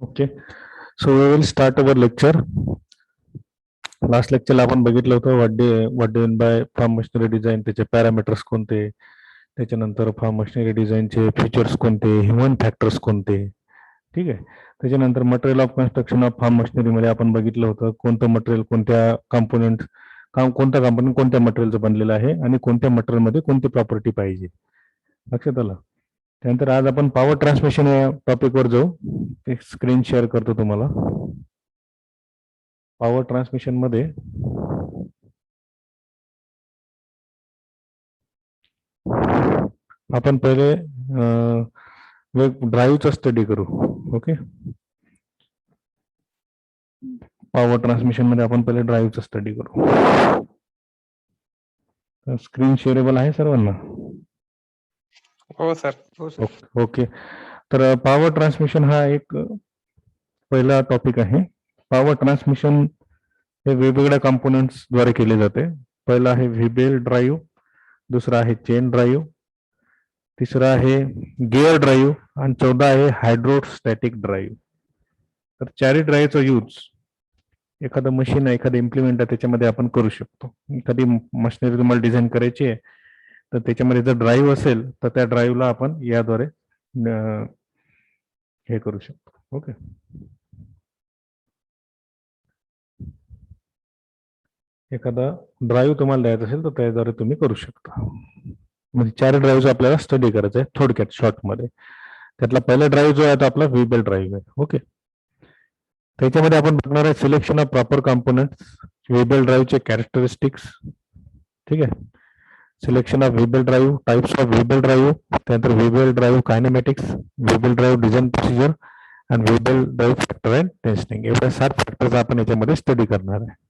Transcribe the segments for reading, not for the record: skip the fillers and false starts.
Okay, so we will start our lecture. Last लेक्चरला आपण बघितलं होतं what do mean by farm machinery design, त्याचे पॅरामीटर्स कोणते, त्याच्यानंतर फार्म मशिनरी डिझाईनचे फीचर्स कोणते, ह्युमन फॅक्टर्स कोणते. ठीक आहे. त्याच्यानंतर material of construction of farm मशिनरीमध्ये आपण बघितलं होतं कोणतं मटेरियल कोणत्या कॉम्पोनंट कोणता कॉम्पोनंट कोणत्या मटेरियलचं बनलेलं आहे आणि कोणत्या मटेरियलमध्ये कोणती प्रॉपर्टी पाहिजे. लक्षात आलं. त्यानंतर आज आपण पॉवर ट्रान्समिशन या टॉपिकवर जाऊ. एक स्क्रीन शेअर करतो तुम्हाला. पॉवर ट्रान्समिशन मध्ये आपण पहिले ड्राईव्हचा स्टडी करू. ओके, पॉवर ट्रान्समिशन मध्ये आपण पहिले ड्राईव्हचा स्टडी करू. स्क्रीन शेअरेबल आहे सर्वांना? हो सर. ओके, तर पॉवर ट्रान्समिशन हा एक पहिला टॉपिक आहे. पॉवर ट्रान्समिशन हे वेगवेगळ्या कंपोनेंट्स द्वारे केले जाते. पहिला आहे व्हीबेल ड्राईव्ह, दुसरा आहे चेन ड्राईव्ह, तिसरा आहे गिअर ड्राईव्ह आणि चौथा आहे हायड्रोस्टॅटिक ड्राईव्ह. तर चारही ड्राईव्हचा यूज एखादं मशीन आहे, एखादं इम्प्लिमेंट आहे, त्याच्यामध्ये आपण करू शकतो. एखादी मशिनरी तुम्हाला डिझाईन करायची आहे तर त्याच्यामध्ये जर ड्राईव्ह असेल तर त्या ड्राईव्हला आपण याद्वारे हे करू शकतो. ओके, एखादा ड्राईव्ह तुम्हाला द्यायचा असेल तर त्याद्वारे तुम्ही करू शकता. म्हणजे चार ड्राईव्ह आपल्याला स्टडी करायचं आहे थोडक्यात शॉर्टमध्ये. त्यातला पहिला ड्राईव्ह जो आहे तो आपला व्हीबेल ड्राईव्ह आहे. ओके, त्याच्यामध्ये आपण बघणार आहे selection of proper components, V belt ड्राईव्हचे कॅरेक्टरिस्टिक्स. ठीक आहे, selection of V belt drive, types of V belt drive, त्यानंतर V belt drive kinematics, V belt drive design procedure आणि V belt drive factor and testing. एवढ्या 7 फॅक्टर्स आपण याच्यामध्ये स्टडी करणार आहे.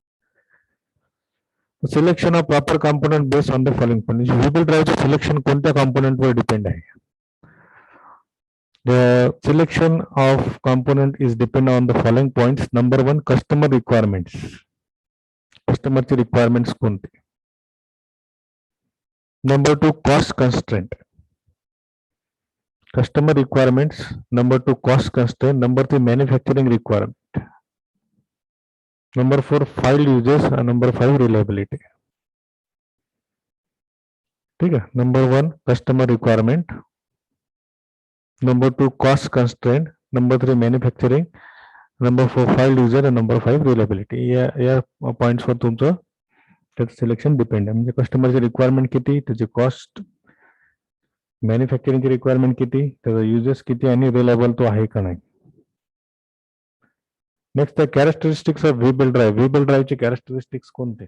Selection of proper component based on the following point. V belt ड्राईव्हचं selection कोणत्या कॉम्पोनंटवर डिपेंड आहे? The selection of component is depend on the following points. Number 1, customer requirements. Customer requirements कोणते? Number 2, cost constraint. Customer requirements. Number 2, cost constraint. Number 3, manufacturing requirement. Number 4, file uses and number 5, reliability. ठीक है. Number 1, customer requirement. Number 2, cost constraint. Number 3, manufacturing. Number 4, file user and number 5, reliability. या points were तुमचं त्याचं selection depend आहे. म्हणजे कस्टमरची requirement किती, त्याची cost, मॅन्युफॅक्चरिंगची requirement किती, त्याचा युजेस किती आणि रिलायबल तो आहे का नाही. नेक्स्ट आहे कॅरेक्टरिस्टिक्स ऑफ व्हीबेल ड्राईव्ह. व्हीबेल ड्राईव्हचे कॅरेक्टरिस्टिक्स कोणते?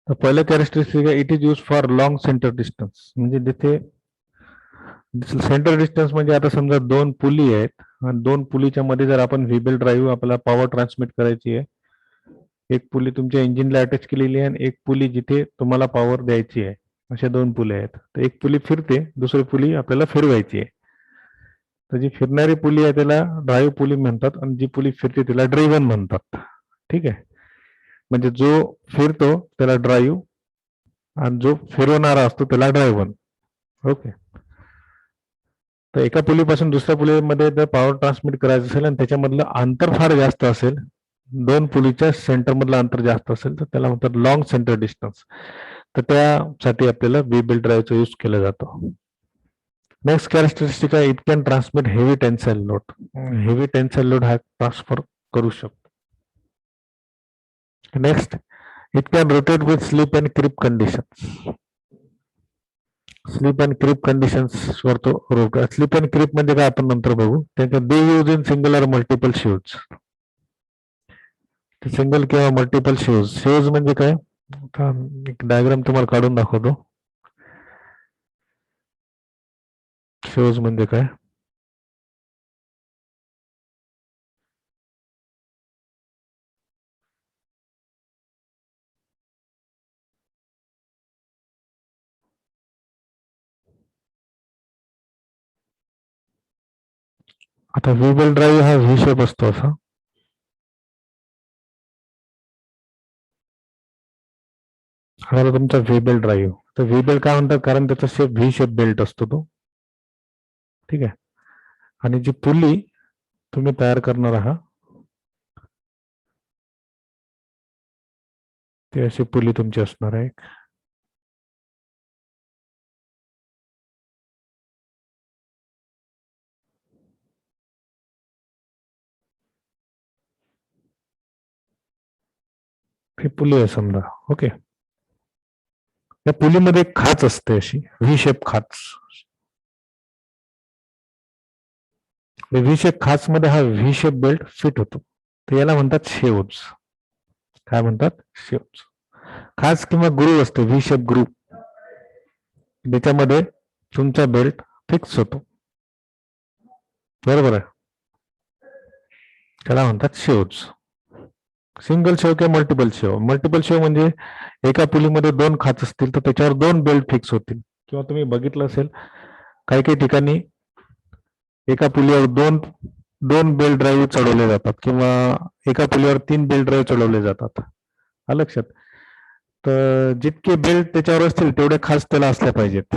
तर पहिलं कॅरेक्टरिस्टिक आहे it is use for long centre distance. म्हणजे जिथे सेंटर डिस्टन्स म्हणजे आता समजा 2 पुली आहेत आणि 2 पुलीच्या मध्ये जर आपण व्हीबेल ड्राईव्ह आपल्याला पॉवर ट्रान्समिट करायची आहे, एक पुली तुमच्या इंजिनला अटॅच केलेली आहे आणि एक पुली जिथे तुम्हाला पॉवर द्यायची आहे, अशा 2 पुली आहेत. तर एक पुली फिरते, दुसरी पुली आपल्याला फिरवायची आहे. तर जी फिरणारी पुली आहे त्याला ड्राईव्ह पुली म्हणतात आणि जी पुली फिरते त्याला ड्रायव्हन म्हणतात. ठीक आहे, म्हणजे जो फिरतो त्याला ड्राईव्ह आणि जो फिरवणारा असतो त्याला ड्रायव्हन. ओके, तर एका पुलीपासून दुसऱ्या पुलीमध्ये जर पॉवर ट्रान्समिट करायचं असेल आणि त्याच्यामधलं अंतर फार जास्त असेल, 2 पुलीच्या सेंटर मधलं अंतर जास्त असेल तर त्याला म्हणतात लॉंग सेंटर डिस्टन्स. तर त्यासाठी आपल्याला व्हीबेल ड्राईव्हचा यूज केला जातो. नेक्स्ट कॅरेक्टरिस्टिक आहे it can transmit heavy tensile load. Heavy tensile load हा ट्रान्सफर करू शकतो. Next it can rotate with slip and creep conditions. Slip and creep conditions वर तो रोटेट. स्लीप अँड क्रीप म्हणजे काय आपण नंतर बघू. त्याच्यात दे यूज इन सिंगल और मल्टिपल शूज. सिंगल किंवा मल्टिपल शूज. शूज म्हणजे काय, एक डायग्राम तुम्हाला काढून दाखवतो. शूज म्हणजे काय, आता व्हीबेल ड्राईव्ह हा व्ही शेप असतो असा. हा तुमचा व्हीबेल ड्राईव्ह. तर व्हीबेल काय म्हणतात, कारण त्याचा शेप व्ही शेप बेल्ट असतो तो. ठीक आहे, आणि जी पुली तुम्ही तयार करणार आहात ती अशी पुली तुमची असणार आहे. ही पुली आहे समजा. ओके. या पुलीमध्ये एक खाच असते अशी व्ही शेप खाच. व्ही शेप खाच मध्ये हा व्ही शेप बेल्ट फिट होतो. तर याला म्हणतात शेवज. काय म्हणतात? शेवज. खाच किंवा ग्रूव असते व्ही शेप ग्रूव. त्याच्यामध्ये तुमचा बेल्ट फिक्स होतो. बरोबर आहे. त्याला म्हणतात शेवज. सिंगल शेव किंवा मल्टिपल शेव. मल्टिपल शेव म्हणजे एका पुलीमध्ये 2 खाच असतील तर त्याच्यावर 2 बेल्ट फिक्स होतील. किंवा तुम्ही बघितलं असेल काही काही ठिकाणी एका पुलीवर दोन बेल्ट ड्राईव्ह चढवले जातात किंवा एका पुलीवर 3 बेल्ट ड्राईव्ह चढवले जातात. लक्षात. तर जितके बेल्ट त्याच्यावर असतील तेवढे खाच त्याला असल्या पाहिजेत.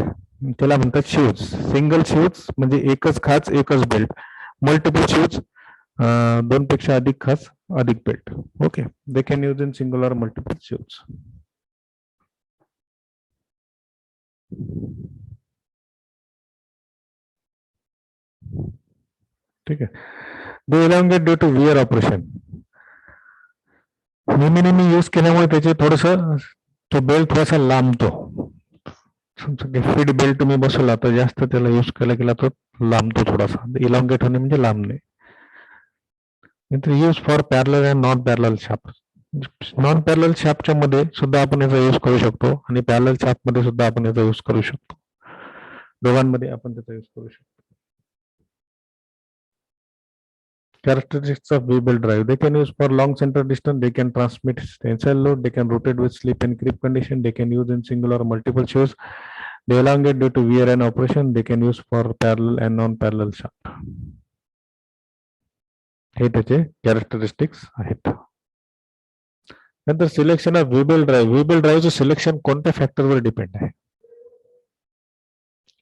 त्याला म्हणतात शूज. सिंगल शूज म्हणजे एकच खाच एकच बेल्ट. मल्टिपल शूज 2 पेक्षा अधिक खाच अधिक belt. Okay. They can use in single or multiple shoes. ठीक आहे. They elongate due to wear operation. नेहमी नेहमी यूज केल्यामुळे त्याचे थोडस तो बेल्ट थोडासा लांबतो. फिट बेल्ट तुम्ही बसवला तर जास्त त्याला यूज केला गेला तो लांबतो थोडासा. इलॉंगेट होणे म्हणजे लांबणे. Use for parallel and non parallel shaft. Non parallel शाफ्टच्या मध्ये सुद्धा आपण याचा यूज करू शकतो आणि पॅरलल शाफ्ट मध्ये सुद्धा आपण याचा यूज करू शकतो. दोघांमध्ये आपण त्याचा यूज करू शकतो. Characteristics of V-belt drive. They can use for long center distance. They can transmit tensile load. They can rotate with slip and creep condition. They can use in single or multiple shows. They elongate due to wear and operation. They can use for parallel and non-parallel shaft. हे त्याचे characteristics आहेत. नंतर selection of V belt drive. V belt ड्राईव्हचं selection कोणत्या फॅक्टरवर depend आहे?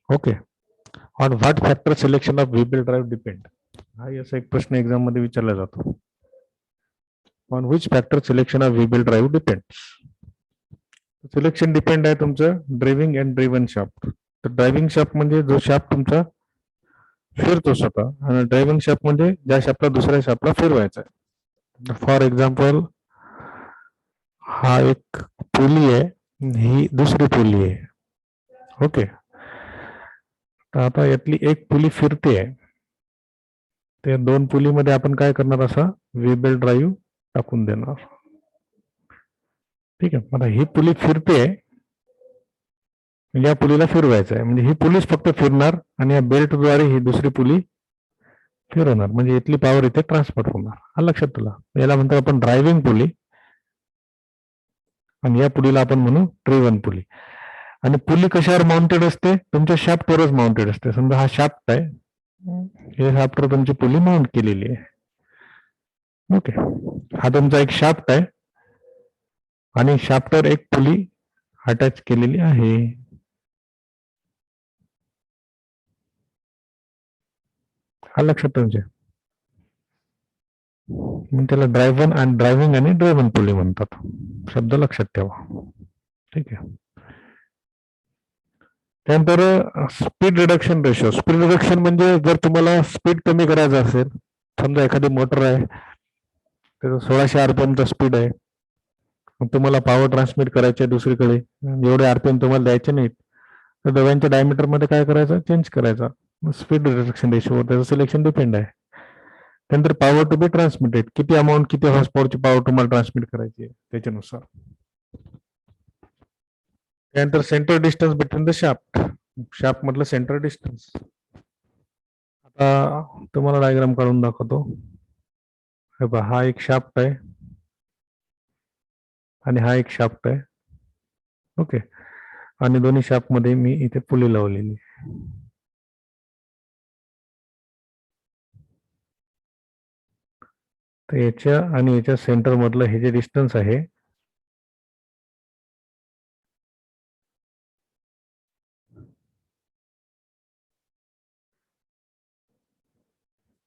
Okay. On what factor selection of V belt drive depend? हा असा एक प्रश्न एक्झाम मध्ये विचारला जातो. On which factor selection of V belt drive depends? Selection depend आहे तुमचं ड्रायव्हिंग अँड ड्रिव्हन शाफ्ट. तर ड्रायव्हिंग शाफ्ट म्हणजे जो शाफ्ट तुमचा फिरतो स्वतः आणि ड्रायव्हिंग शाफ्ट म्हणजे ज्या शाफ्टला दुसऱ्या शाफ्टला फिरवायचा आहे. फॉर एक्झाम्पल हा एक पुली आहे, ही दुसरी पुली आहे. ओके. तर आता यातली एक पुली फिरते आहे. त्या 2 पुलीमध्ये आपण काय करणार असा व्हीबेल ड्राईव्ह टाकून देणार. ठीक आहे. आता ही पुली फिरते आहे, या पुलीला फिरवायचं आहे म्हणजे ही पुलीच फक्त फिरणार आणि या बेल्टद्वारे ही दुसरी पुली फिरवणार म्हणजे इथली पॉवर इथे ट्रान्सफर होणार. हा लक्षात तुला. याला म्हणतो आपण ड्रायव्हिंग पुली आणि या पुलीला आपण म्हणू ड्रिव्हन पुली. आणि पुली कशावर माउंटेड असते? तुमच्या शाफ्टवरच माउंटेड असते. समजा हा शाफ्ट आहे, हे शाफ्टवर तुमची पुली माउंट केलेली आहे. ओके. हा तुमचा एक शाफ्ट आहे आणि शाफ्टवर एक पुली अटॅच केलेली आहे. हा लक्षात तुमच्या. मग त्याला ड्रायव्हिंग आणि ड्रायव्हन पुली म्हणतात. शब्द लक्षात ठेवा. ठीक आहे. त्यानंतर speed reduction ratio. Speed reduction म्हणजे जर तुम्हाला स्पीड कमी करायचं असेल, समजा एखादी मोटर आहे त्याचं 1600 आरपीएमचा स्पीड आहे, मग तुम्हाला पॉवर ट्रान्समिट करायची आहे दुसरीकडे, एवढे आरपीएम तुम्हाला द्यायचे नाहीत, तर दोघांच्या डायमीटर मध्ये काय करायचं? चेंज करायचा. स्पीड रिडक्शन रेशोवर त्याचं सिलेक्शन डिपेंड आहे. त्यानंतर पॉवर टू बी ट्रान्समिटेड. किती अमाऊंट, किती हॉर्स पॉवरची पॉवर तुम्हाला ट्रान्समिट करायची आहे त्याच्यानुसार. त्यानंतर centre distance between the shaft. Shaft मधलं सेंटर डिस्टन्स. आता तुम्हाला डायग्राम काढून दाखवतो. हे पहा, हा एक शाफ्ट आहे आणि हा एक शाफ्ट आहे. ओके. आणि दोन्ही शाफ्ट मध्ये मी इथे पुली लावलेली. तर याच्या आणि याच्या सेंटर मधलं हे जे डिस्टन्स आहे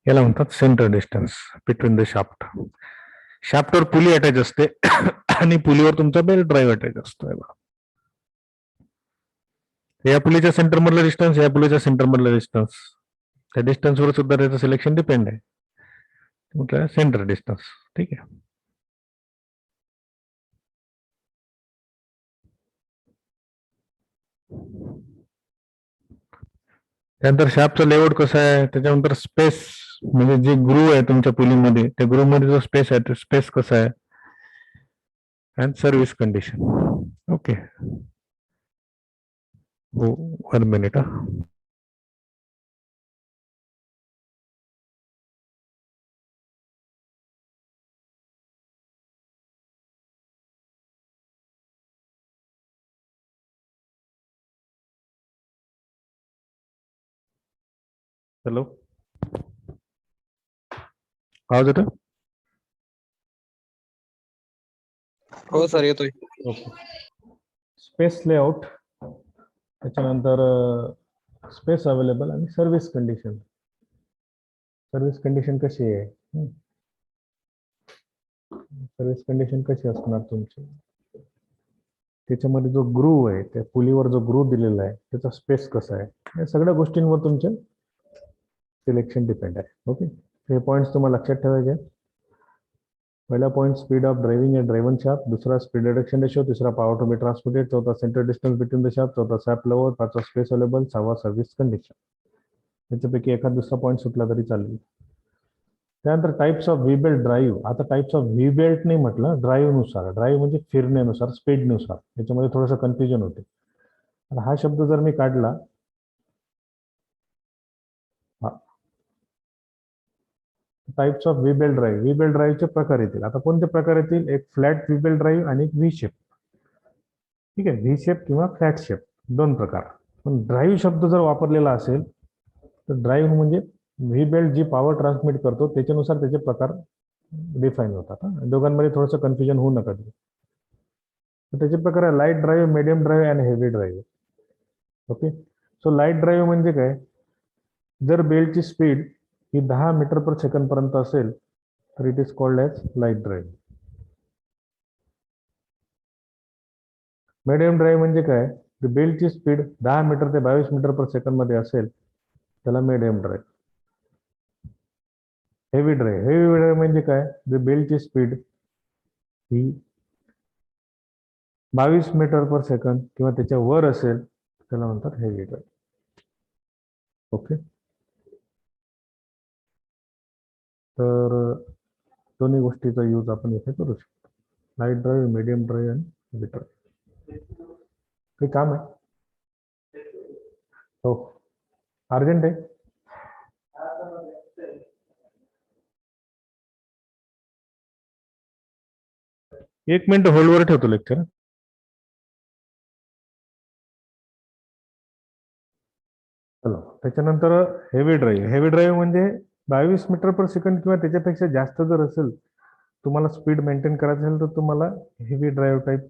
याला म्हणतात centre distance between the shaft. शाफ्टवर पुली अटॅच असते आणि पुलीवर तुमचा बेल्ट ड्राईव्ह अटॅच असतो. या पुलीच्या सेंटर मधला डिस्टन्स, या पुलीच्या सेंटर मधला डिस्टन्स, त्या डिस्टन्सवर सुद्धा त्याचं सिलेक्शन डिपेंड आहे. म्हटलं सेंटर डिस्टन्स. ठीक आहे. त्यानंतर शाफ्टचं लेआउट कसं आहे, त्याच्यानंतर स्पेस म्हणजे जे ग्रूव आहे तुमच्या पुलीमध्ये, त्या ग्रूव मध्ये जो स्पेस आहे तो स्पेस कसा आहे, अँड सर्व्हिस कंडिशन. ओके. हो, 1 मिनिट. हॅलो, आवाज येतो? हो सर, येतोय. ओके. स्पेस लेआउट, त्याच्यानंतर स्पेस अवेलेबल आणि सर्व्हिस कंडिशन. सर्व्हिस कंडिशन कशी आहे, सर्व्हिस कंडिशन कशी असणार तुमची, त्याच्यामध्ये जो ग्रूव आहे, त्या पुलीवर जो ग्रूव दिलेला आहे त्याचा स्पेस कसा आहे, या सगळ्या गोष्टींवर तुमचे सिलेक्शन डिपेंड आहे. ओके. हे पॉईंट्स तुम्हाला लक्षात ठेवायचे. पहिला point speed of driving end driven shaft, दुसरा स्पीड रिडक्शन रेशो, तिसरा पॉवर टू बी ट्रान्सपोर्टेड, चौथा centre distance between the shaft, चौथा सॅप लेवल, पाचवा स्पेस अवेलेबल, सहावा सर्व्हिस कंडिशन. याच्यापैकी एखाद दुसरा पॉईंट सुटला तरी चालेल. त्यानंतर types of V belt drive. आता टाइप्स ऑफ व्ही बेल्ट नाही म्हटलं, ड्राईव्ह नुसार. ड्राईव्ह म्हणजे फिरण्यानुसार, स्पीडनुसार. याच्यामध्ये थोडंसं कन्फ्युजन होते. हा शब्द जर मी काढला, types of V belt drive, V belt ड्राईव्हचे प्रकार येतील. आता कोणते प्रकार येतील? एक फ्लॅट व्ही बेल्ट ड्राईव्ह आणि एक व्ही शेप. ठीक आहे, व्ही शेप किंवा फ्लॅट शेप, दोन प्रकार. पण ड्राईव्ह शब्द जर वापरलेला असेल तर ड्राईव्ह म्हणजे व्ही बेल्ट जी पॉवर ट्रान्समिट करतो त्याच्यानुसार त्याचे प्रकार डिफाईन होतात. दोघांमध्ये थोडंसं कन्फ्युजन होऊ नका. त्याचे प्रकार आहे लाईट ड्राईव्ह, मीडियम ड्राईव्ह आणि heavy drive. Okay. So light drive म्हणजे काय? जर बेल्टची स्पीड ही 10 मीटर पर सेकंड पर्यंत असेल तर it is called as light drive. Medium drive म्हणजे काय? बेल्टची स्पीड 10 मीटर ते 22 मीटर पर सेकंड मध्ये असेल त्याला medium drive. Heavy drive, heavy drive म्हणजे काय? बेल्टची स्पीड ही 22 मीटर पर सेकंड किंवा त्याच्या वर असेल त्याला म्हणतात हेवी ड्राईव्ह. ओके. तर दोन्ही गोष्टीचा यूज आपण इथे करू शकतो. लाईट ड्राईव्ह, मीडियम ड्राईव्ह आणि हेवी ड्राईव्ह. काही काम आहे? हो, अर्जंट आहे. एक मिनिट होल्डवर ठेवतो लेक्चर. चलो, त्याच्यानंतर हेवी ड्राईव्ह. हेवी ड्राईव्ह म्हणजे 22 मीटर पर सेकंड किंवा त्याच्यापेक्षा जास्त जर असेल, तुम्हाला स्पीड मेंटेन करायचं असेल तर तुम्हाला हेवी ड्राईव्ह टाईप,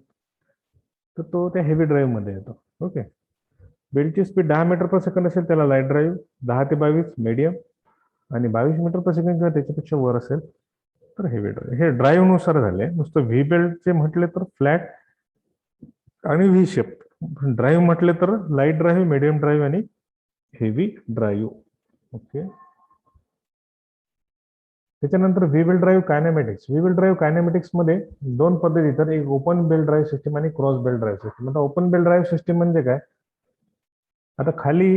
तर तो त्या हेवी ड्राईव्ह मध्ये येतो. Okay. बेल्टची speed 10 metre per second असेल त्याला लाईट ड्राईव्ह, 10 ते 22 मीडियम, आणि 22 मीटर पर सेकंड किंवा त्याच्यापेक्षा वर असेल तर हेवी ड्राईव्ह. हे ड्राईव्ह नुसार झाले. नुसतं व्ही बेल्टचे म्हटले तर फ्लॅट आणि व्ही शेप. ड्राईव्ह म्हटले तर लाईट ड्राईव्ह, मीडियम ड्राईव्ह आणि हेवी ड्राईव्ह. ओके. त्याच्यानंतर V belt drive kinematics. V belt drive kinematics मध्ये दोन पद्धती येतात, एक ओपन बेल्ट ड्राईव्ह सिस्टीम आणि क्रॉस बेल्ट ड्राईव्ह सिस्टीम. आता ओपन बेल्ट ड्राईव्ह सिस्टीम म्हणजे काय? आता खाली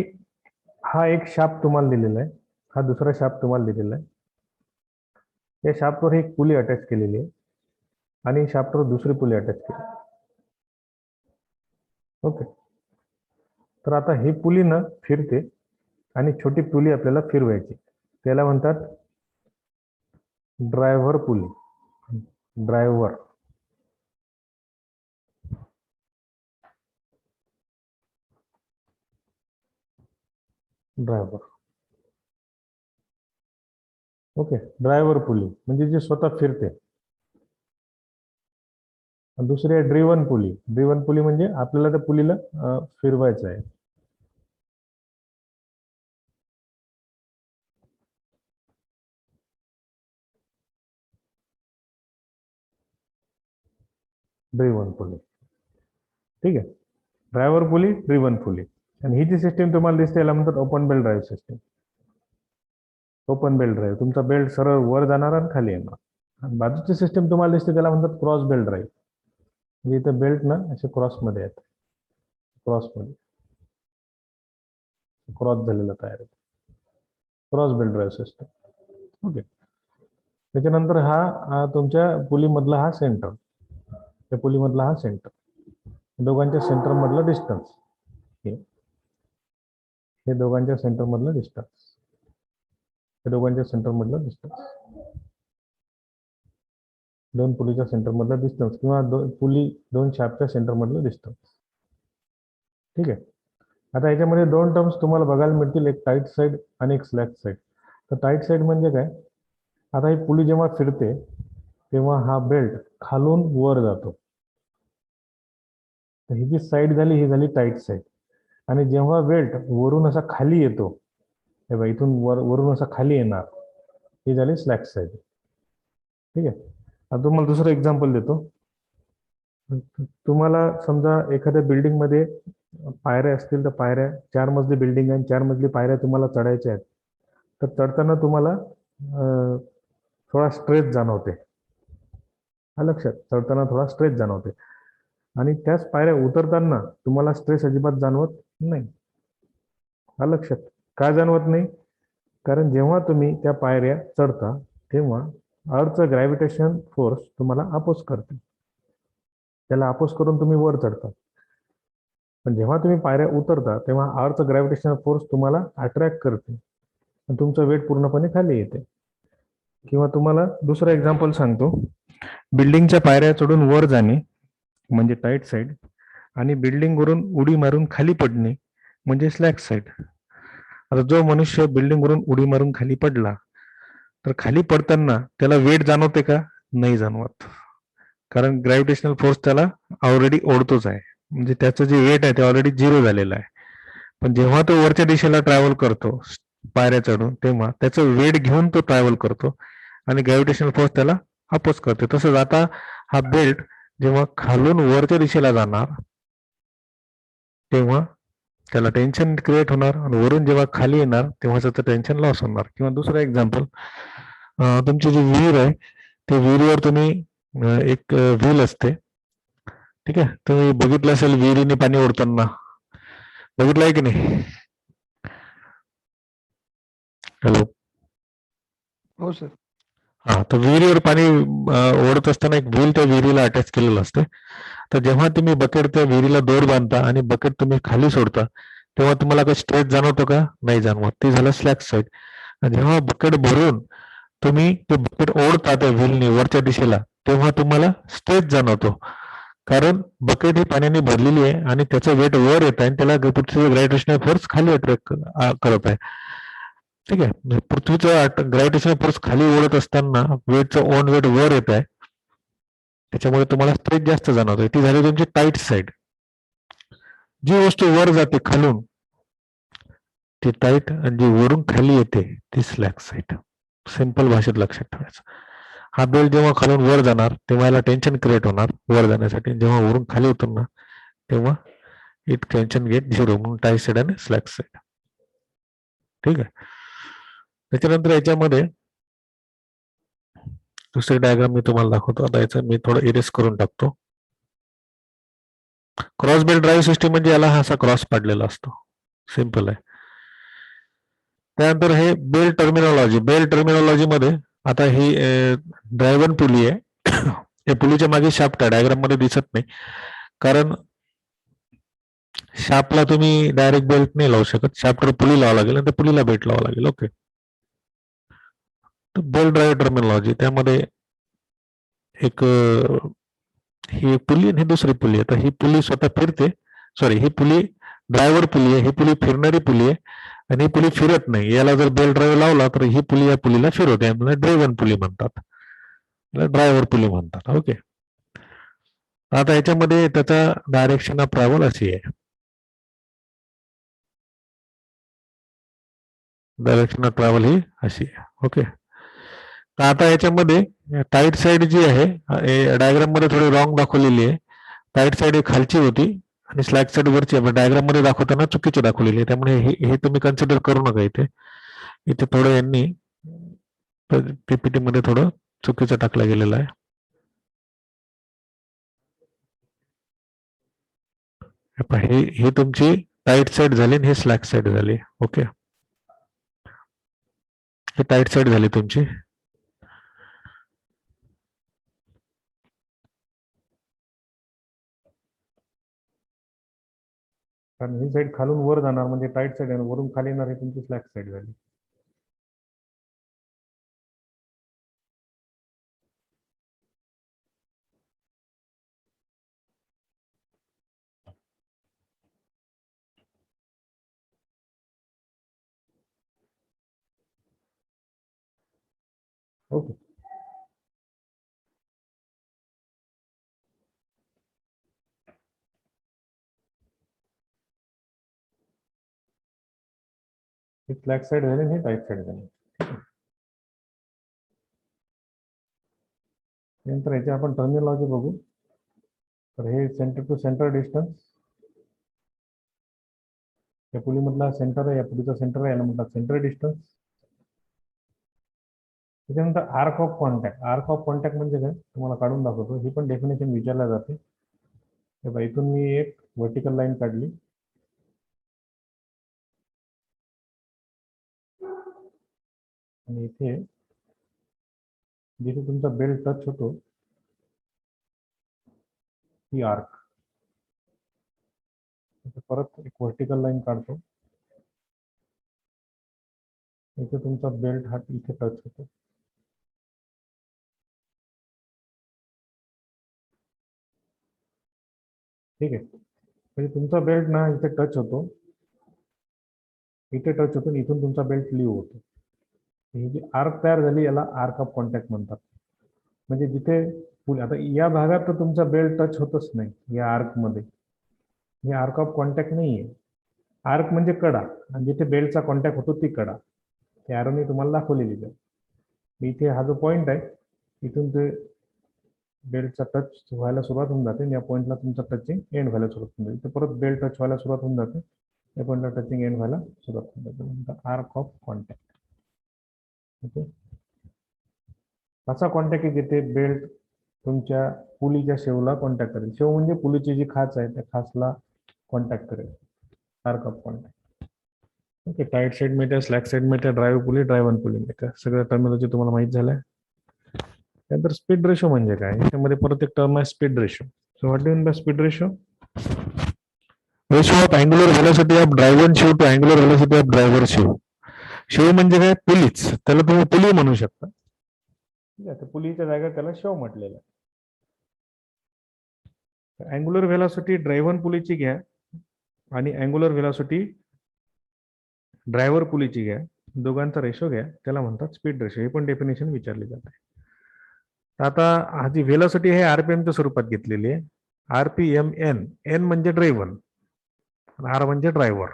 हा एक शाफ्ट तुम्हाला दिलेला आहे, हा दुसरा शाफ्ट तुम्हाला दिलेला आहे. या शाफ्टवर एक पुली अटॅच केलेली आहे आणि शाफ्टवर दुसरी पुली अटॅच केली. ओके. तर आता ही पुली ना फिरते आणि छोटी पुली आपल्याला फिरवायची, त्याला म्हणतात driver pulley. Driver. Driver. Okay. Driver pulley म्हणजे जी स्वतः फिरते. दुसरी आहे ड्रिवन पुली. ड्रिवन पुली म्हणजे आपल्याला त्या पुलीला फिरवायचं आहे. Driven pulley. ठीक आहे, ड्रायव्हर पुली, ड्रिव्हन पुली. आणि ही जी सिस्टीम तुम्हाला दिसते याला म्हणतात open belt drive system. Open belt drive, तुमचा बेल्ट सरळ वर जाणार आणि खाली येणार. आणि बाजूची सिस्टीम तुम्हाला दिसते त्याला म्हणतात क्रॉस बेल्ट ड्राईव्ह. म्हणजे इथे बेल्ट ना असे क्रॉसमध्ये आहेत, क्रॉसमध्ये क्रॉस झालेला तयार आहे, cross belt drive system. Okay, त्याच्यानंतर हा तुमच्या पुलीमधला हा सेंटर, त्या पुलीमधला हा सेंटर, दोघांच्या सेंटर मधलं डिस्टन्स, हे दोघांच्या सेंटर मधलं डिस्टन्स, हे दोघांच्या सेंटर मधलं डिस्टन्स, दोन पुलीच्या सेंटर मधलं डिस्टन्स किंवा पुली दोन शाफ्टच्या सेंटर मधलं डिस्टन्स. ठीक आहे, आता याच्यामध्ये दोन टर्म्स तुम्हाला बघायला मिळतील, एक टाईट साईड आणि एक स्लॅक साईड. तर टाईट साईड म्हणजे काय, आता ही पुली जेव्हा फिरते तेव्हा हा बेल्ट खालून वर जातो, तर ही जी साईड झाली ही झाली टाईट साईड. आणि जेव्हा बेल्ट वरून असा खाली येतो, हे बघा इथून वरून असा खाली येणार, ही झाली स्लॅक साईड. ठीक आहे, आता तुम्हाला दुसरं एक्झाम्पल देतो. तुम्हाला समजा एखाद्या बिल्डिंग मध्ये पायऱ्या असतील, तर पायऱ्या 4 मजली बिल्डिंग आहे, 4 मजली पायऱ्या तुम्हाला चढायच्या आहेत. तर चढताना तुम्हाला थोडा स्ट्रेस जाणवते, हा लक्षात, चढताना थोडा स्ट्रेस जाणवते. आणि त्याच पायऱ्या उतरताना तुम्हाला स्ट्रेस अजिबात जाणवत नाही, हा लक्षात. का जाणवत नाही, कारण जेव्हा तुम्ही त्या पायऱ्या चढता तेव्हा अर्थचं ग्रॅव्हिटेशन फोर्स तुम्हाला अपोज करते, त्याला अपोज करून तुम्ही वर चढता. पण जेव्हा तुम्ही पायऱ्या उतरता तेव्हा अर्थचं ग्रॅव्हिटेशन फोर्स तुम्हाला अट्रॅक्ट करते आणि तुमचं वेट पूर्णपणे खाली येते. किंवा तुम्हाला दुसरं एक्झाम्पल सांगतो, बिल्डिंगच्या पायऱ्या चढून वर जाणे म्हणजे टाईट साईड, आणि बिल्डिंगवरून उडी मारून खाली पडणे म्हणजे स्लॅक साईड. आता जो मनुष्य बिल्डिंगवरून उडी मारून खाली पडला, तर खाली पडताना त्याला वेट जाणवते का, नाही जाणवत, कारण ग्रॅव्हिटेशनल फोर्स त्याला ऑलरेडी ओढतोच आहे, म्हणजे त्याचं जे वेट आहे ते ऑलरेडी 0 झालेलं आहे. पण जेव्हा तो वरच्या दिशेला ट्रॅव्हल करतो पायऱ्या चढून, तेव्हा त्याचं वेट घेऊन तो ट्रॅव्हल करतो आणि ग्रॅव्हिटेशनल फोर्स त्याला अपोज करते. तसंच आता हा बेल्ट जेव्हा खालून वरच्या दिशेला जाणार तेव्हा त्याला टेन्शन क्रिएट होणार, आणि वरून जेव्हा खाली येणार तेव्हा त्याचं टेन्शन लॉस होणार. किंवा दुसरं एक्झाम्पल, तुमची जी विहीर आहे, त्या विहिरीवर तुम्ही एक व्हील असते, ठीक आहे, तुम्ही बघितलं असेल विहिरीने पाणी ओढताना, बघितलं आहे की नाही? हॅलो, हो सर. हा, तर विहिरीवर पाणी ओढत असताना एक व्हील त्या विहिरीला अटॅच केलेलं असते. तर जेव्हा तुम्ही बकेट त्या विहिरीला दोर बांधता आणि बकेट तुम्ही खाली सोडता तेव्हा तुम्हाला काही स्ट्रेस जाणवतो का, नाही जाणवत, ते झालं स्लॅक साईड. जेव्हा बकेट भरून तुम्ही ते बकेट ओढता त्या व्हीलने वरच्या दिशेला तेव्हा तुम्हाला स्ट्रेस जाणवतो, कारण बकेट ही पाण्याने भरलेली आहे आणि त्याचं वेट वर येत आहे आणि त्याला पृथ्वीचं ग्रॅव्हिटेशनल फोर्स खाली अट्रॅक्ट करत आहे. ठीक आहे, पृथ्वीचं ग्रॅव्हिटेशनल फोर्स खाली ओढत असताना वेटचं ओन वेट वर येत आहे, त्याच्यामुळे तुम्हाला स्ट्रेस जास्त जाणवतोय. ती झाली तुमची टाईट साईड. जी वस्तू वर जाते खालून ती टाईट, आणि जी वरून खाली येते ती स्लॅक साईड. सिंपल भाषेत लक्षात ठेवायचं. हा बेल्ट जेव्हा खालून वर जाणार तेव्हा याला टेन्शन क्रिएट होणार वर जाण्यासाठी, जेव्हा वरून खाली उतरणार तेव्हा इट टेन्शन गेट 0, म्हणून टाईट साईड आणि स्लॅक साईड. ठीक आहे, त्याच्यानंतर याच्यामध्ये दुसरी डायग्राम मी तुम्हाला दाखवतो. आता याचं मी थोडं इरेज करून टाकतो. क्रॉस बेल्ट ड्राईव्ह सिस्टीम म्हणजे याला हा असा क्रॉस पाडलेला असतो, सिंपल आहे. त्यानंतर हे बेल टर्मिनॉलॉजी. बेल टर्मिनॉलॉजी मध्ये आता ही ड्रायव्हन पुली आहे, या पुलीच्या मागे शाफ्ट आहे, डायग्राम मध्ये दिसत नाही, कारण शाफ्टला तुम्ही डायरेक्ट बेल्ट नाही लावू शकत, शाफ्टवर पुली लावावं लागेल आणि त्या पुलीला बेल्ट लावावं लागेल. ओके, तर बेल ड्राईव्ह टर्मिनॉलॉजी, त्यामध्ये एक ही एक पुली आणि ही दुसरी पुली आहे. तर ही पुली स्वतः फिरते, सॉरी ही पुली ड्रायव्हर पुली आहे, ही पुली फिरणारी पुली आहे, आणि ही पुली फिरत नाही. याला जर बेल ड्राईव्ह लावला तर ही पुली या पुलीला फिरवते, म्हणजे ड्रायव्हन पुली म्हणतात, ड्रायव्हर पुली म्हणतात. ओके, आता याच्यामध्ये त्याचा डायरेक्शन ऑफ ट्रॅव्हल अशी आहे, डायरेक्शन ऑफ ट्रॅव्हल ही अशी आहे. ओके, तर आता याच्यामध्ये टाईट साईड जी आहे डायग्राम मध्ये थोडी रॉंग दाखवलेली आहे, टाईट साईड खालची होती आणि स्लॅक साईड वरची आपण डायग्राम मध्ये दाखवताना चुकीची दाखवलेली आहे, त्यामुळे हे तुम्ही कन्सिडर करू नका. इथे थोडं यांनी पीपीटी मध्ये थोडं चुकीचं टाकलं गेलेलं आहे. हे तुमची टाईट साईड झाली आणि हे स्लॅक साईड झाली. ओके, हे टाईट साईड झाली तुमची. कारण ही साईड खालून वर जाणार म्हणजे टाईट साईड आहे, वरून खाली येणार हे तुमची स्लॅक साईड झाली. ओके, ही स्लॅक साईड झाली आणि ही टाईट साईड झाली. नंतर याचे आपण टर्मिनॉलॉजी बघू. तर हे सेंटर टू सेंटर डिस्टन्स, या पुलीमधला सेंटर आहे, या पुलीचा सेंटर आहे, याला म्हणतात सेंटर डिस्टन्स. त्याच्यानंतर arc of contact. Arc of contact म्हणजे काय तुम्हाला काढून दाखवतो. ही पण डेफिनेशन विचारल्या जाते. इथून मी एक व्हर्टिकल लाईन काढली आणि इथे जिथे तुमचा बेल्ट टच होतो ही आर्क. परत एक व्हर्टिकल लाईन काढतो, इथे तुमचा बेल्ट हा इथे टच होतो. ठीक आहे, म्हणजे तुमचा बेल्ट ना इथे टच होतो, इथे टच होतो, इथून तुमचा बेल्ट लीव होतो. ही जी आर्क तयार झाली याला आर्क ऑफ कॉन्टॅक्ट म्हणतात. म्हणजे जिथे आता या भागात तर तुमचा बेल्ट टच होतच नाही या आर्क मध्ये, हे आर्क ऑफ कॉन्टॅक्ट नाहीये. आर्क म्हणजे कडा, आणि जिथे बेल्टचा कॉन्टॅक्ट होतो ती कडा, ते आरोनी तुम्हाला दाखवलेली आहे. इथे हा जो पॉइंट आहे, इथून ते बेल्टचा टच व्हायला सुरुवात होऊन जाते, या पॉइंटला तुमचा टचिंग एंड व्हायला सुरुवात होऊन जाते. परत बेल्ट टच व्हायला सुरुवात होऊन जाते, या पॉइंटला टचिंग एंड व्हायला सुरुवात होऊन जाते, म्हणतात आर्क ऑफ कॉन्टॅक्ट. ओके, असा कॉन्टॅक्ट आहे जिथे बेल्ट तुमच्या पुलीच्या शेवला कॉन्टॅक्ट करेल. शेव म्हणजे पुलीची जी खाच आहे त्या खाचला कॉन्टॅक्ट करेल, arc of contact. Okay, tight side मिळते, स्लॅक साईड मिळते, ड्राईव्ह पुली, ड्राईव्ह अन पुली मिळते. सगळं टर्मिनॉलॉजी तुम्हाला माहित झालंय. त्यानंतर स्पीड रेशो म्हणजे काय, याच्यामध्ये परत एक टर्म आहे speed ratio. So what do mean by speed ratio? Ratio of angular velocity of driver sheave to angular velocity of driver sheave. Sheave म्हणजे काय, पुलीच, त्याला तुम्ही पुली म्हणू शकता. ठीक आहे, पुलीच्या जागा त्याला शेव म्हटलेलं आहे. अँग्युलर व्हेलॉसिटी ड्रायव्हर पुलीची घ्या आणि अँग्युलर व्हेलॉसिटी ड्रायव्हर पुलीची घ्या, दोघांचा रेशो घ्या, त्याला म्हणतात स्पीड रेशो. हे पण डेफिनेशन विचारली जाते. आता हा जी व्हेलॉसिटी आहे आरपीएमच्या स्वरूपात घेतलेली आहे. आरपीएम एन, एन म्हणजे ड्रायव्हर, आर म्हणजे ड्रायव्हर,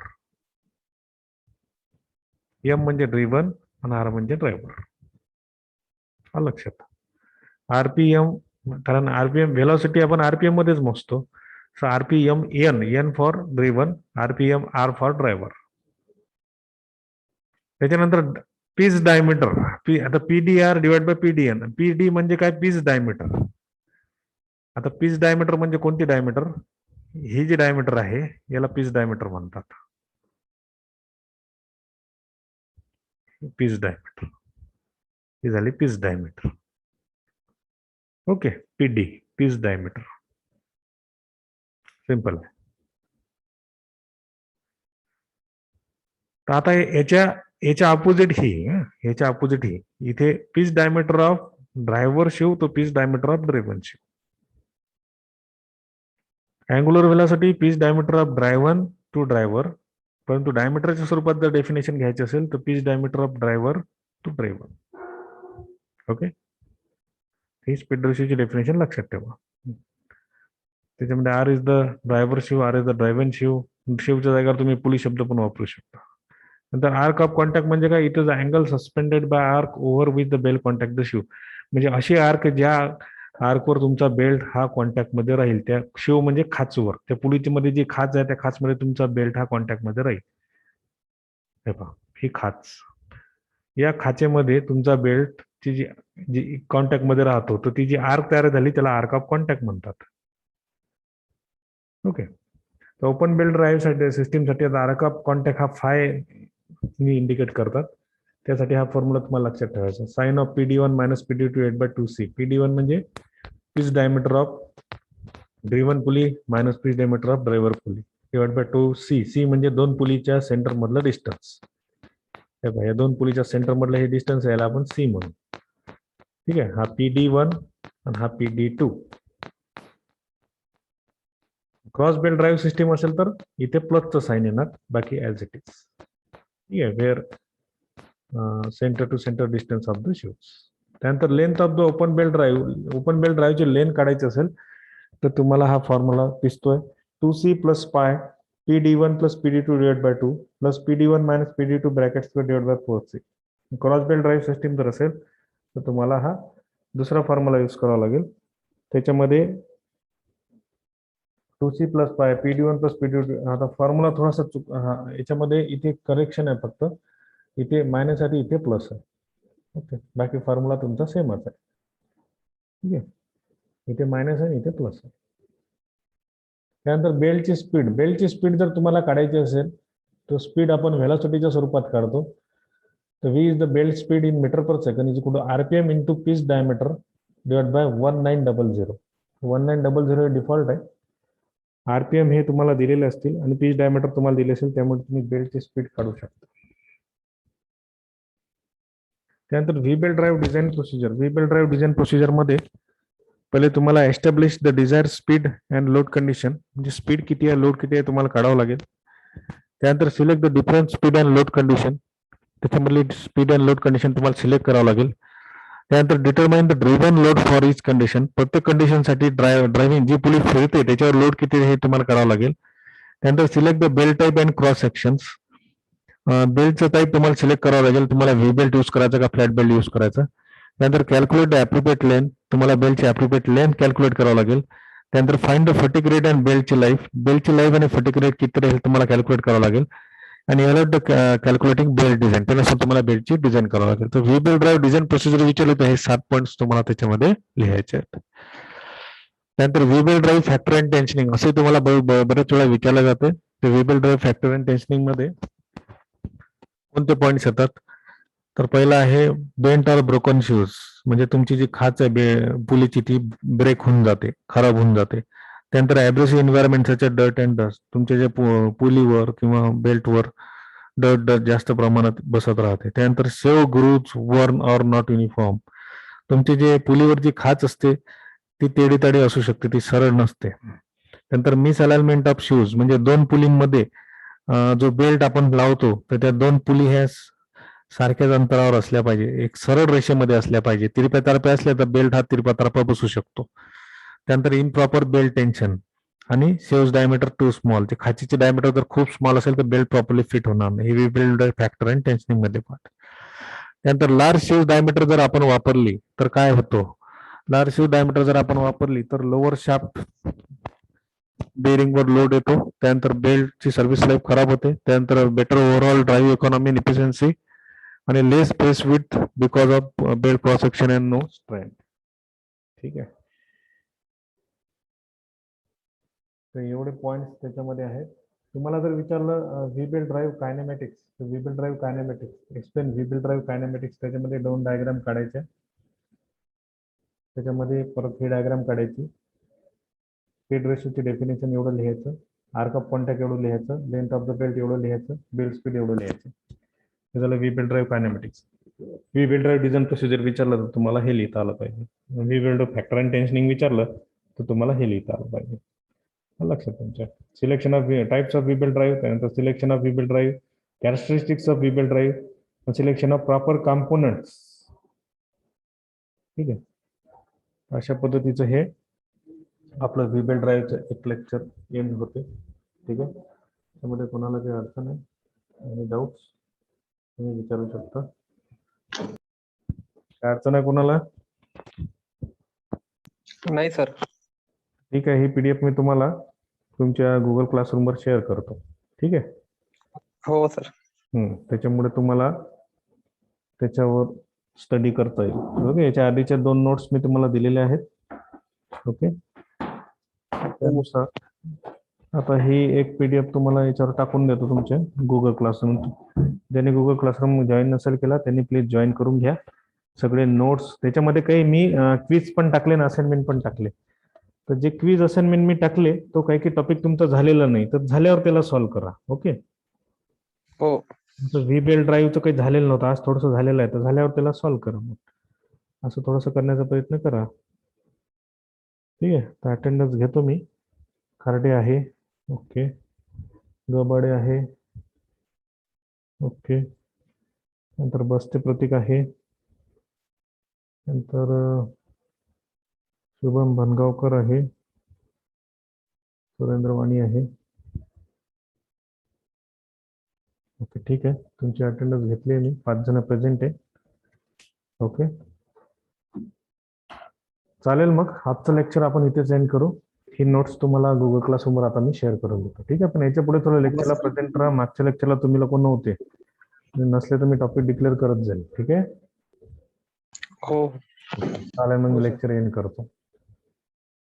एम म्हणजे ड्रिव्हन आणि आर म्हणजे ड्रायव्हर. लक्षात. आरपीएम, कारण आरपीएम व्हेलॉसिटी आपण आरपीएम मध्येच मोजतो. So RPM N, N for driven, RPM R for driver. त्याच्यानंतर पीस डायमीटर, आता PDR divide by PDN. PD म्हणजे काय, पीस डायमीटर. आता पीस डायमीटर म्हणजे कोणती डायमीटर? ही जी डायमीटर आहे याला पीस डायमीटर म्हणतात. पीस डायमीटर ही झाली piece diameter. Okay, PD, pitch diameter, simple आहे. तर आता याच्या अपोजिट ही इथे pitch diameter of driver sheave तो pitch diameter of driven sheave. Angular velocity pitch diameter of driver to driver, परंतु डायमीटरच्या स्वरूपात जर डेफिनेशन घ्यायचे असेल तर pitch diameter of driver to driver. Okay, ही स्पीड रेशोची डेफिनेशन लक्षात ठेवा. त्याच्यामध्ये R is the driver sheave, R is the driver sheave. शिवच्या जागेवर तुम्ही पुली शब्द पण वापरू शकता. नंतर आर्क ऑफ कॉन्टॅक्ट म्हणजे काय, it is angle suspended by arc over with the belt contact the sheave. म्हणजे अशी आर्क ज्या आर्कवर तुमचा बेल्ट हा कॉन्टॅक्ट मध्ये राहील. त्या शिव म्हणजे खाचवर, त्या पुलीमध्ये जी खाच आहे त्या खाचमध्ये तुमचा बेल्ट हा कॉन्टॅक्ट मध्ये राहील. हे पहा, ही खाच, या खाचेमध्ये तुमचा बेल्ट ची जी जी कॉन्टॅक्ट मध्ये राहतो, तर ती जी आर्क तयार झाली त्याला आर्क ऑफ कॉन्टॅक्ट म्हणतात. ओके. तर ओपन बेल्ट ड्राईव्ह साठी सिस्टीमसाठी आर्क ऑफ कॉन्टॅक्ट हा फाय मी इंडिकेट करतात. त्यासाठी हा फॉर्म्युला तुम्हाला लक्षात ठेवायचा. Sign of PD1 minus PD2 8/2C. PD1 म्हणजे pitch diameter of driven pulley minus pitch diameter of driver pulley divide by 2C. C म्हणजे दोन पुलीच्या सेंटर मधलं डिस्टन्स. या दोन पुलीच्या सेंटर मधलं हे डिस्टन्स यायला आपण C म्हणू. ठीक आहे. हा PD1 आणि हा PD2. Cross belt drive system असेल तर इथे प्लसचं साईन येणार, बाकी ऍज इट इज. ठीक आहे. Where centre to centre distance of the shoes. त्यानंतर length of the open belt drive. Open belt ड्राईव्हची लेंथ काढायची असेल तर तुम्हाला हा फॉर्म्युला दिसतोय. 2C प्लस पाय PD1 plus PD2 divide by 2 plus PD1 minus PD2 bracket divide by 4C. Cross belt drive system जर असेल तर तुम्हाला हा दुसरा फॉर्म्युला यूज करावा लागेल. त्याच्यामध्ये 2C प्लस पाय PD1 प्लस PD2. आता फॉर्म्युला थोडासा याच्यामध्ये इथे करेक्शन आहे, फक्त इथे मायनस आहे, इथे प्लस आहे. ओके. बाकी फॉर्म्युला तुमचा सेमच आहे. ठीक आहे. इथे मायनस आहे, इथे प्लस आहे. त्यानंतर बेल्टची स्पीड. बेल्टची स्पीड जर तुम्हाला काढायची असेल तर स्पीड आपण व्हेलॉसिटीच्या स्वरूपात काढतो. तर V is the belt speed in metre per second is equal to RPM into pitch diameter divide by 1900. 1900 हे डिफॉल्ट आहे. RPM हे तुम्हाला दिलेले असतील आणि पिच डायमीटर तुम्हाला दिले असेल, त्यामुळे तुम्ही बेल्टची स्पीड काढू शकता. त्यानंतर V belt drive design procedure. V belt drive design procedure मध्ये पहिले तुम्हाला establish the desire speed and load condition. म्हणजे स्पीड किती आहे, लोड किती आहे तुम्हाला काढावं लागेल. त्यानंतर select the different speed and load condition. त्याच्यामधली स्पीड अँड लोड कंडिशन तुम्हाला सिलेक्ट करावं लागेल. त्यानंतर determine the driven load for each condition. प्रत्येक कंडिशनसाठी ड्रायव्हिंग जी पुली फिरते त्याच्यावर लोड किती हे तुम्हाला करावं लागेल. त्यानंतर select the belt type and cross sections. बेल्टचं टाईप तुम्हाला सिलेक्ट करावं लागेल. तुम्हाला व्ही बेल्ट यूज करायचा का फ्लॅट बेल्ट यूज करायचा. त्यानंतर कॅल्क्युलेट द ॲप्रोप्रिएट लेंथ. तुम्हाला बेल्टची ॲप्रोप्रिएट लेंथ कॅल्क्युलेट करावं लागेल. त्यानंतर find the fatigue rate and बेल्टची लाईफ. बेल्टची लाईफ आणि फटिक रेट किती राहील तुम्हाला कॅल्क्युलेट करावं लागेल. आणि अलर्ट कॅल्क्युलेटिंग बेल्ट डिझाईन. त्यानुसार तुम्हाला बेल्टची डिझाईन करावं लागेल. तर V belt drive design procedure विचारलं तर हे 7 पॉईंट्स तुम्हाला त्याच्यामध्ये लिहायचे आहेत. त्यानंतर V belt drive factor and tensioning असे तुम्हाला बरेच वेळा विचारलं जाते. तर V belt drive factor and tensioning मध्ये कोणते पॉईंट्स येतात. तर पहिला आहे बेंट ऑर ब्रोकन शूज. म्हणजे तुमची जी खाच आहे पुलीची ती ब्रेक होऊन जाते, खराब होऊन जाते. त्यानंतर abrasive environment such dirt and dust. तुमच्या जे पुलीवर किंवा बेल्टवर डस्ट जास्त प्रमाणात बसत राहते. त्यानंतर सेव ग्रूव्ज वर्न ऑर नॉट युनिफॉर्म. तुमची जे पुलीवर जी खाच असते ती तेडीताडी असू शकते, ती सरळ नसते. त्यानंतर मिस अलाइनमेंट ऑफ शूज. म्हणजे दोन पुलींमध्ये जो बेल्ट आपण लावतो तर त्या दोन पुली ह्या सारख्याच अंतरावर असल्या पाहिजे, एक सरळ रेषेमध्ये असल्या पाहिजे. तिरप्या तारप्या असल्या तर बेल्ट हा तिरपा तारपा बसू शकतो. त्यानंतर इम्प्रॉपर बेल्ट टेन्शन आणि शेव्स डायमीटर टू स्मॉल. ते खाचीचे डायमीटर जर खूप स्मॉल असेल तर बेल्ट प्रॉपरली फिट होणार नाही. हे बेल्ट फॅक्टर अँड टेन्शनिंग मध्ये पार्ट. त्यानंतर लार्ज शेव्स डायमीटर जर आपण वापरली तर काय होतो. लार्ज शेव्स डायमीटर जर आपण वापरली तर लोअर शाफ्ट बेरिंग वर लोड येतो. त्यानंतर बेल्टची सर्व्हिस लाईफ खराब होते. त्यानंतर बेटर ओव्हरऑल ड्राईव्ह इकॉनॉमी आणि इफिशियन्सी आणि less space with because of belt cross section and no strength. ठीक आहे. तर एवढे पॉईंट्स त्याच्यामध्ये आहेत. तुम्हाला जर विचारलं व्ही बेल्ट ड्राईव्ह कायनेमॅटिक्स, तर V belt drive kinematics explain V belt drive kinematics. त्याच्यामध्ये 2 डायग्राम काढायचे. त्याच्यामध्ये परत ही डायग्राम काढायची. स्पीड रेशोची डेफिनेशन एवढं लिहायचं, आर्क ऑफ कॉन्टॅक्ट एवढं लिहायचं, लेंथ ऑफ द बेल्ट एवढं लिहायचं, बेल्ट स्पीड एवढं लिहायचं. हे झालं V belt drive kinematics. V belt drive design procedure विचारलं तर तुम्हाला हे लिहिता आलं पाहिजे. V belt factor and tensioning विचारलं तर तुम्हाला हे लिहिता आलं पाहिजे. लक्षात तुमच्या. Selection of types of V belt drive. त्यानंतर selection of V belt drive, characteristics of V belt drive, selection of proper components. ठीक आहे. अशा पद्धतीचं हे आपलं व्ही बेल्ट ड्राईव्हचं एक लेक्चर एंड होते. ठीक आहे. त्यामध्ये कोणाला काही अडचण आहे आणि डाऊट्स तुम्ही विचारू शकता. काय अडचण आहे कोणाला? नाही सर. ठीक आहे, ही पीडीएफ मी तुम्हाला तुमच्या गुगल क्लासरूमवर शेअर करतो. ठीक आहे. हो सर. त्याच्यामुळे तुम्हाला त्याच्यावर स्टडी करता येईल. ओके, याच्या आधीच्या 2 नोट्स मी तुम्हाला दिलेल्या आहेत. ओके, त्यानुसार आता ही एक पीडीएफ तुम्हाला याच्यावर टाकून देतो तुमच्या गुगल क्लासरूम. ज्याने गुगल क्लासरूम जॉईन नसेल केला त्यांनी प्लीज जॉईन करून घ्या. सगळे नोट्स त्याच्यामध्ये काही मी क्विज पण टाकले ना, असाइनमेंट पण टाकले. तर जे क्विज असाइनमेंट मी टाकले तो काही काही टॉपिक तुमचा झालेला नाही, तर झाल्यावर त्याला सॉल्व्ह करा. ओके, हो. व्ही बेल ड्राईव्हचं काही झालेलं नव्हतं, आज थोडंसं झालेलं आहे, तर झाल्यावर त्याला सॉल्व्ह करा. मग असं थोडंसं करण्याचा प्रयत्न करा. ठीक आहे, तर अटेंडन्स घेतो मी. खार्डे आहे, ओके. गबाडे आहे, ओके. नंतर बस्ते प्रतीक आहे. नंतर शुभम भनगावकर आहे, सुरेंद्र वाणी आहे. ओके, ठीक आहे, तुमची अटेंडन्स घेतली आहे मी. 5 जण प्रेझेंट आहे. ओके, चालेल. मग आजचं लेक्चर आपण इथेच एंड करू. ही नोट्स तुम्हाला गुगल क्लासरूमवर आता मी शेअर करून देतो. ठीक आहे, पण याच्या पुढे थोडं लेक्चरला प्रेझेंट राहा. मागच्या लेक्चरला तुम्ही लोक नव्हते, नसले तर मी टॉपिक डिक्लेअर करत जाईल. ठीक आहे, हो. चालेल. मग हो सर. लेक्चर एंड करतो.